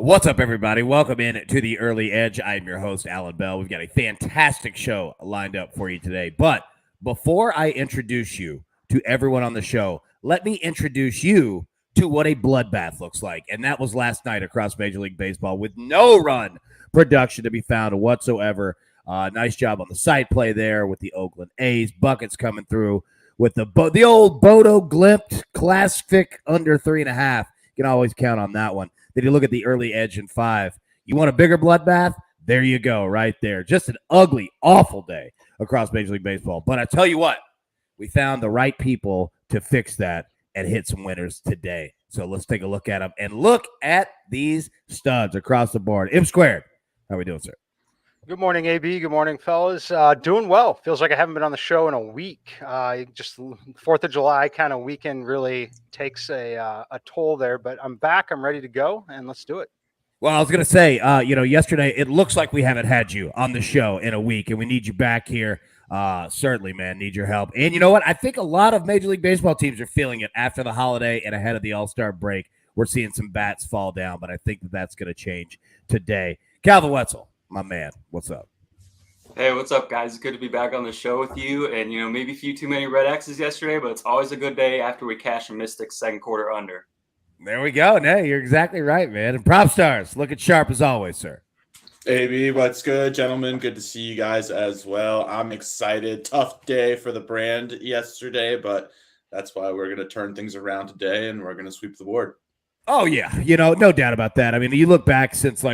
What's up, everybody? Welcome in to the Early Edge. I'm your host, Allan Bell. We've got a fantastic show lined up for you today. But before I introduce you to everyone on the show, let me introduce you to what a bloodbath looks like. And that was last night across Major League Baseball with no run production to be found whatsoever. Nice job on the side play there with the Oakland A's. Buckets coming through with the old Bodo Glimt classic under 3.5. You can always count on that one. Then you look at the Early Edge in 5. You want a bigger bloodbath? There you go, right there. Just an ugly, awful day across Major League Baseball. But I tell you what, we found the right people to fix that and hit some winners today. So let's take a look at them and look at these studs across the board. M Squared, how are we doing, sir? Good morning, AB. Good morning, fellas. Doing well. Feels like I haven't been on the show in a week. Just 4th of July kind of weekend really takes a toll there, but I'm back. I'm ready to go, and let's do it. Well, I was going to say, yesterday it looks like we haven't had you on the show in a week, and we need you back here. Certainly, man, need your help. And you know what? I think a lot of Major League Baseball teams are feeling it after the holiday and ahead of the All-Star break. We're seeing some bats fall down, but I think that's going to change today. Calvin Wetzel, my man, what's up? Hey, what's up, guys? It's good to be back on the show with you. And, maybe a few too many red X's yesterday, but it's always a good day after we cash a Mystics second quarter under. There we go. No, you're exactly right, man. And PropStarz, looking sharp as always, sir. AB, what's good, gentlemen? Good to see you guys as well. I'm excited. Tough day for the brand yesterday, but that's why we're going to turn things around today, and we're going to sweep the board. Oh, yeah. No doubt about that. I mean, you look back since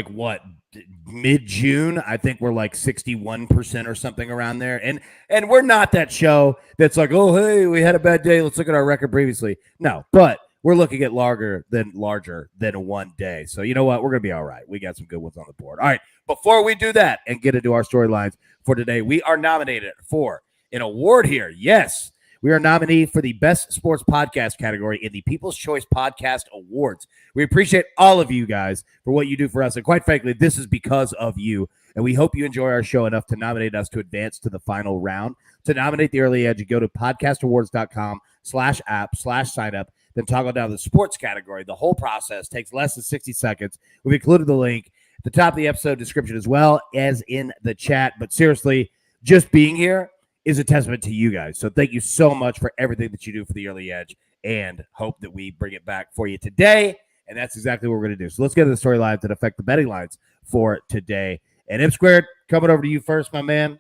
mid-June, I think we're like 61% or something around there. And we're not that show that's like, oh, hey, we had a bad day. Let's look at our record previously. No, but we're looking at larger than one day. So you know what? We're going to be all right. We got some good ones on the board. All right. Before we do that and get into our storylines for today, we are nominated for an award here. Yes. We are nominated for the Best Sports Podcast category in the People's Choice Podcast Awards. We appreciate all of you guys for what you do for us. And quite frankly, this is because of you. And we hope you enjoy our show enough to nominate us to advance to the final round. To nominate the Early Edge, you go to podcastawards.com/app/sign up. Then toggle down the sports category. The whole process takes less than 60 seconds. We've included the link at the top of the episode description as well as in the chat. But seriously, just being here is a testament to you guys. So thank you so much for everything that you do for the Early Edge, and hope that we bring it back for you today. And that's exactly what we're going to do. So let's get to the storylines that affect the betting lines for today. And M Squared, coming over to you first, my man.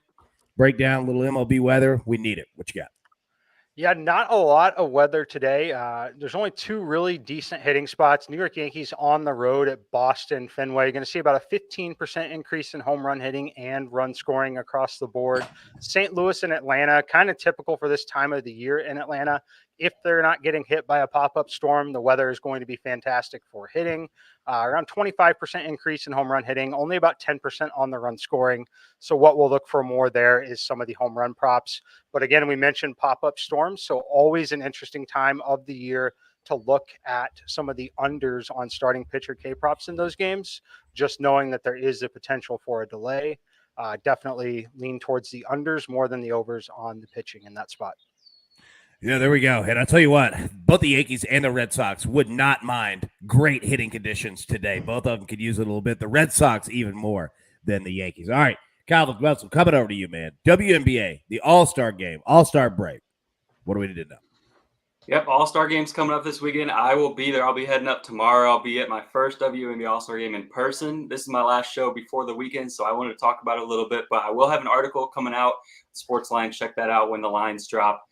Break down a little MLB weather. We need it. What you got? Yeah, not a lot of weather today. There's only 2 really decent hitting spots. New York Yankees on the road at Boston Fenway. You're going to see about a 15% increase in home run hitting and run scoring across the board. St. Louis and Atlanta, kind of typical for this time of the year in Atlanta. If they're not getting hit by a pop-up storm, the weather is going to be fantastic for hitting. Around 25% increase in home run hitting, only about 10% on the run scoring. So what we'll look for more there is some of the home run props. But again, we mentioned pop-up storms, so always an interesting time of the year to look at some of the unders on starting pitcher K-props in those games, just knowing that there is a potential for a delay. Definitely lean towards the unders more than the overs on the pitching in that spot. Yeah, there we go. And I'll tell you what, both the Yankees and the Red Sox would not mind great hitting conditions today. Both of them could use it a little bit. The Red Sox even more than the Yankees. All right, Calvin Wetzel, coming over to you, man. WNBA, the All-Star game, All-Star break. What do we need to know? Yep, All-Star game's coming up this weekend. I will be there. I'll be heading up tomorrow. I'll be at my first WNBA All-Star game in person. This is my last show before the weekend, so I wanted to talk about it a little bit. But I will have an article coming out, SportsLine. Check that out when the lines drop.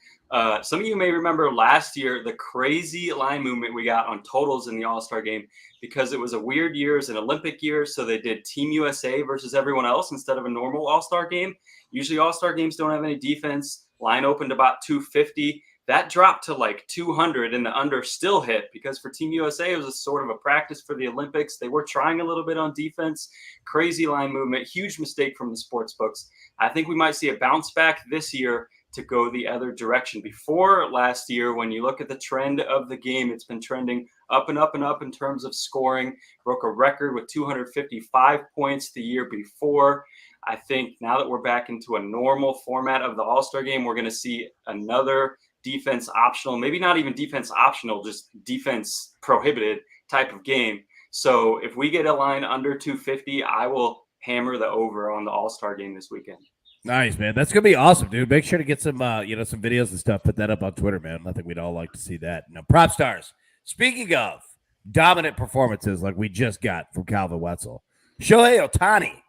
Some of you may remember last year the crazy line movement we got on totals in the All-Star game because it was a weird year, it was an Olympic year, so they did Team USA versus everyone else instead of a normal All-Star game. Usually All-Star games don't have any defense. Line opened about 250. That dropped to like 200, and the under still hit because for Team USA, it was a sort of a practice for the Olympics. They were trying a little bit on defense. Crazy line movement, huge mistake from the sports books. I think we might see a bounce back this year to go the other direction. Before last year, when you look at the trend of the game, it's been trending up and up and up in terms of scoring. Broke a record with 255 points the year before. I think now that we're back into a normal format of the All-Star game, we're going to see another defense optional, maybe not even defense optional, just defense prohibited type of game. So if we get a line under 250, I will hammer the over on the All-Star game this weekend. Nice, man. That's gonna be awesome, dude. Make sure to get some some videos and stuff. Put that up on Twitter, man. I think we'd all like to see that. Now, PropStarz. Speaking of dominant performances like we just got from Calvin Wetzel, Shohei Ohtani.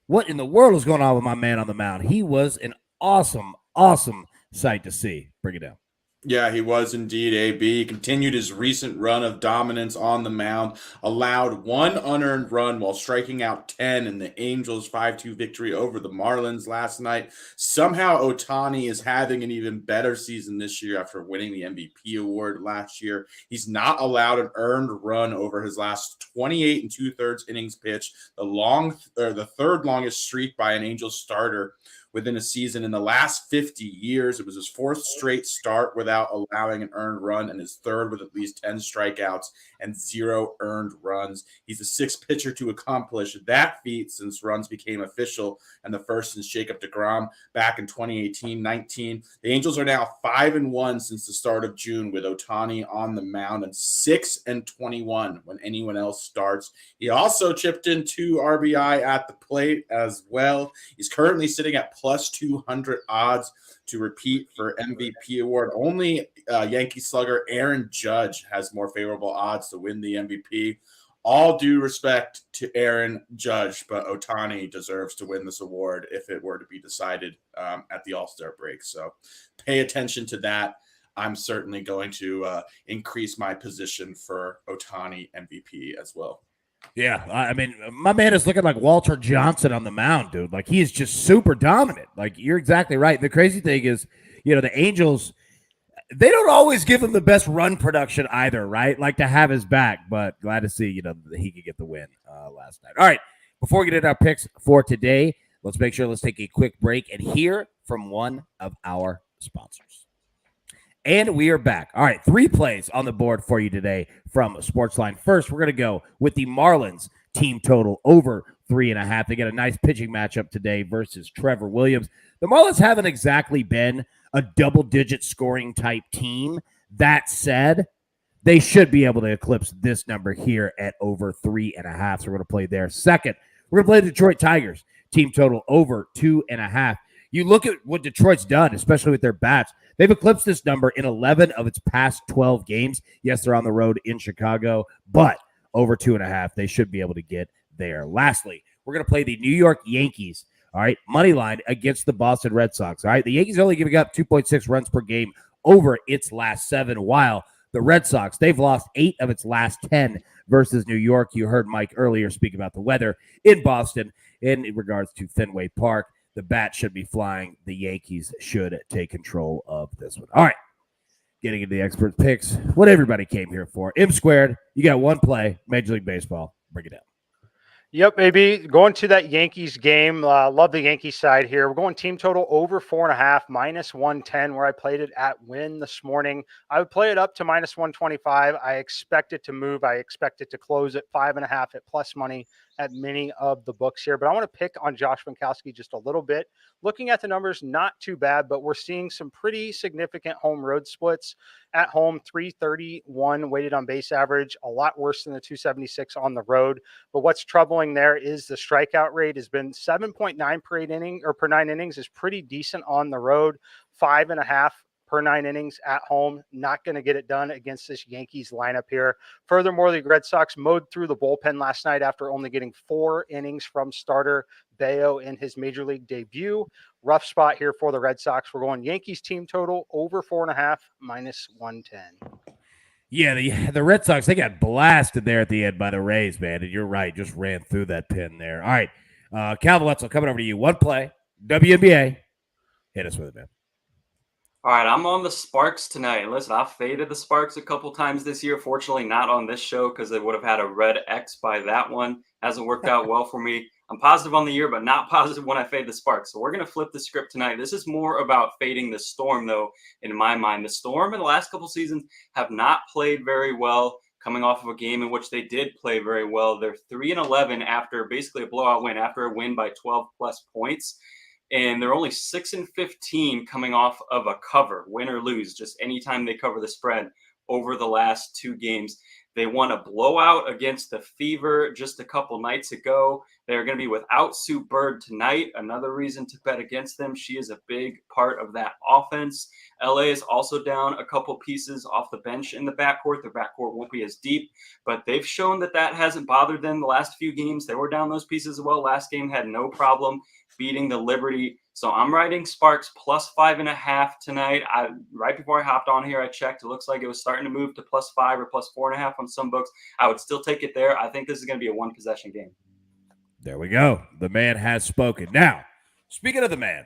What in the world is going on with my man on the mound? He was an awesome sight to see. Bring it down. Yeah, he was indeed, AB. He continued his recent run of dominance on the mound, allowed 1 unearned run while striking out 10 in the Angels' 5-2 victory over the Marlins last night. Somehow Ohtani is having an even better season this year after winning the MVP award last year. He's not allowed an earned run over his last 28 2/3 innings pitched, the third longest streak by an Angels starter within a season in the last 50 years. It was his 4th straight start without allowing an earned run and his 3rd with at least 10 strikeouts and 0 earned runs. He's the 6th pitcher to accomplish that feat since runs became official, and the first since Jacob deGrom back in 2018-19. The Angels are now 5-1 since the start of June with Ohtani on the mound and 6-21 when anyone else starts. He also chipped in 2 RBI at the plate as well. He's currently sitting at plus 200 odds to repeat for MVP award. Only Yankee slugger Aaron Judge has more favorable odds to win the MVP. All due respect to Aaron Judge, but Ohtani deserves to win this award if it were to be decided at the All-Star break. So pay attention to that. I'm certainly going to increase my position for Ohtani MVP as well. Yeah, I mean, my man is looking like Walter Johnson on the mound, dude. Like, he is just super dominant. Like, you're exactly right. The crazy thing is, the Angels, they don't always give him the best run production either, right? Like, to have his back, but glad to see, that he could get the win last night. All right, before we get into our picks for today, let's take a quick break and hear from one of our sponsors. And we are back. All right, 3 plays on the board for you today from SportsLine. First, we're going to go with the Marlins team total over 3.5. They get a nice pitching matchup today versus Trevor Williams. The Marlins haven't exactly been a double-digit scoring type team. That said, they should be able to eclipse this number here at over 3.5. So we're going to play there. Second, we're going to play the Detroit Tigers team total over 2.5. You look at what Detroit's done, especially with their bats. They've eclipsed this number in 11 of its past 12 games. Yes, they're on the road in Chicago, but over 2.5, they should be able to get there. Lastly, we're going to play the New York Yankees, all right, money line against the Boston Red Sox, all right? The Yankees are only giving up 2.6 runs per game over its last 7, while the Red Sox, they've lost 8 of its last 10 versus New York. You heard Mike earlier speak about the weather in Boston in regards to Fenway Park. The bat should be flying. The Yankees should take control of this one. All right, getting into the expert picks, what everybody came here for. M squared, you got one play, Major League Baseball. Bring it down. Yep, maybe going to that Yankees game. Love the Yankees side here. We're going team total over 4.5, minus 110, where I played it at win this morning. I would play it up to minus 125. I expect it to move. I expect it to close at 5.5 at plus money at many of the books here. But I want to pick on Josh Winkowski just a little bit. Looking at the numbers, not too bad, but we're seeing some pretty significant home road splits. At home, 331 weighted on base average, a lot worse than the 276 on the road. But what's troubling there is the strikeout rate has been 7.9 per 8 inning or per 9 innings is pretty decent on the road. 5.5 per 9 innings at home. Not going to get it done against this Yankees lineup here. Furthermore, the Red Sox mowed through the bullpen last night after only getting 4 innings from starter Bayo in his major league debut. Rough spot here for the Red Sox. We're going Yankees team total over 4.5, minus 110. Yeah, the Red Sox, they got blasted there at the end by the Rays, man. And you're right, just ran through that pin there. All right, Calvin Wetzel, coming over to you. One play, WNBA. Hit us with it, man. All right, I'm on the Sparks tonight. Listen, I've faded the Sparks a couple times this year. Fortunately, not on this show because they would have had a red X by that one. Hasn't worked out well for me. I'm positive on the year, but not positive when I fade the Sparks. So we're going to flip the script tonight. This is more about fading the Storm, though, in my mind. The Storm in the last couple seasons have not played very well, coming off of a game in which they did play very well. They're 3-11 after basically a blowout win, after a win by 12-plus points. And they're only 6-15 coming off of a cover, win or lose, just anytime they cover the spread over the last 2 games. They won a blowout against the Fever just a couple nights ago. They're going to be without Sue Bird tonight. Another reason to bet against them. She is a big part of that offense. LA is also down a couple pieces off the bench in the backcourt. Their backcourt won't be as deep, but they've shown that hasn't bothered them the last few games. They were down those pieces as well. Last game had no problem beating the Liberty. So I'm riding Sparks plus 5.5 tonight. Right before I hopped on here, I checked. It looks like it was starting to move to plus 5 or plus 4.5 on some books. I would still take it there. I think this is going to be a one possession game. There we go. The man has spoken. Now, speaking of the man,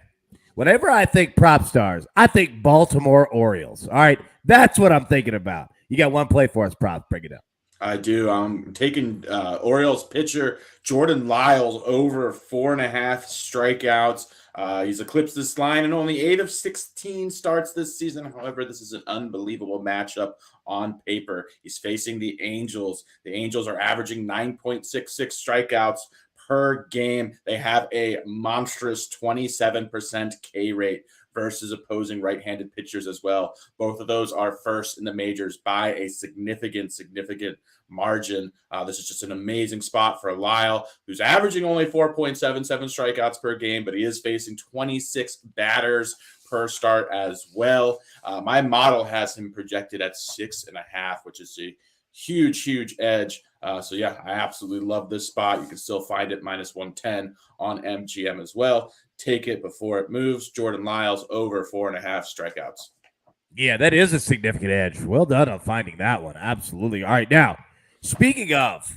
whenever I think PropStarz, I think Baltimore Orioles. All right, that's what I'm thinking about. You got one play for us, Prop. Bring it up. I do. I'm taking Orioles pitcher Jordan Lyles over 4.5 strikeouts. He's eclipsed this line in only 8 of 16 starts this season. However, this is an unbelievable matchup on paper. He's facing the Angels. The Angels are averaging 9.66 strikeouts per game. They have a monstrous 27% K rate versus opposing right-handed pitchers as well. Both of those are first in the majors by a significant margin. This is just an amazing spot for Lyle, who's averaging only 4.77 strikeouts per game, but he is facing 26 batters per start as well. My model has him projected at 6.5, which is a huge edge. So yeah, I absolutely love this spot. You can still find it minus 110 on MGM as well. Take it before it moves. Jordan Lyles over 4.5 strikeouts. Yeah, that is a significant edge. Well done on finding that one. Absolutely. All right, now, speaking of,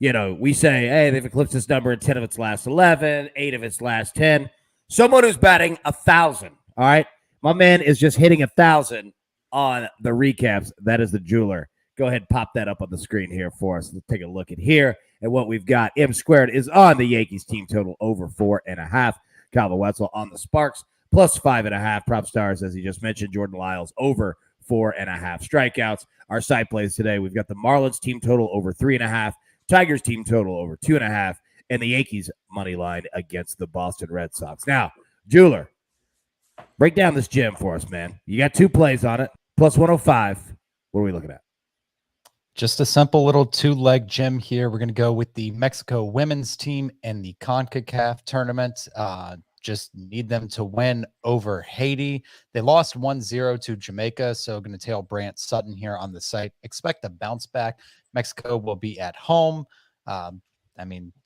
we say, hey, they've eclipsed this number in 10 of its last 11, 8 of its last 10. Someone who's batting 1,000, all right? My man is just hitting 1,000 on the recaps. That is the jeweler. Go ahead and pop that up on the screen here for us. Let's take a look at here and what we've got. M squared is on the Yankees team total over 4.5. Calvin Wetzel on the Sparks plus 5.5. PropStarz, as he just mentioned, Jordan Lyles over 4.5 strikeouts. Our side plays today, we've got the Marlins team total over 3.5, Tigers team total over 2.5, and the Yankees money line against the Boston Red Sox. Now, jeweler, break down this gem for us, man. You got 2 plays on it, plus 105. What are we looking at? Just a simple little 2-leg gem here. We're going to go with the Mexico women's team and the CONCACAF tournament. Just need them to win over Haiti. They lost 1-0 to Jamaica, so going to tail Brant Sutton here on the site. Expect a bounce back. Mexico will be at home.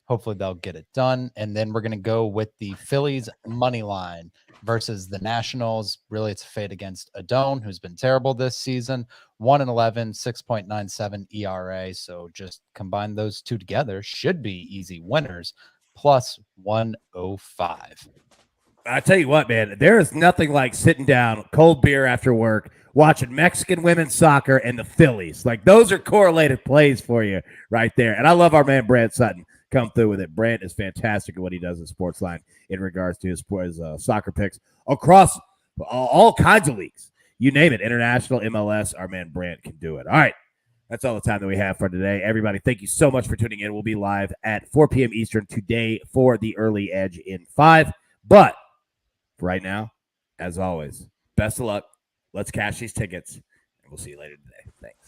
Hopefully they'll get it done. And then we're going to go with the Phillies money line versus the Nationals. Really, it's a fade against Adone, who's been terrible this season. 1-11, 6.97 ERA. So just combine those two together. Should be easy winners. Plus 105. I tell you what, man, there is nothing like sitting down, cold beer after work, watching Mexican women's soccer and the Phillies. Like, those are correlated plays for you right there. And I love our man, Brant Sutton, come through with it. Brant is fantastic at what he does at SportsLine in regards to his soccer picks across all kinds of leagues. You name it, international, MLS, our man Brant can do it. All right. That's all the time that we have for today. Everybody, thank you so much for tuning in. We'll be live at 4 p.m. Eastern today for the early edge in 5. But for right now, as always, best of luck. Let's cash these tickets, and we'll see you later today. Thanks.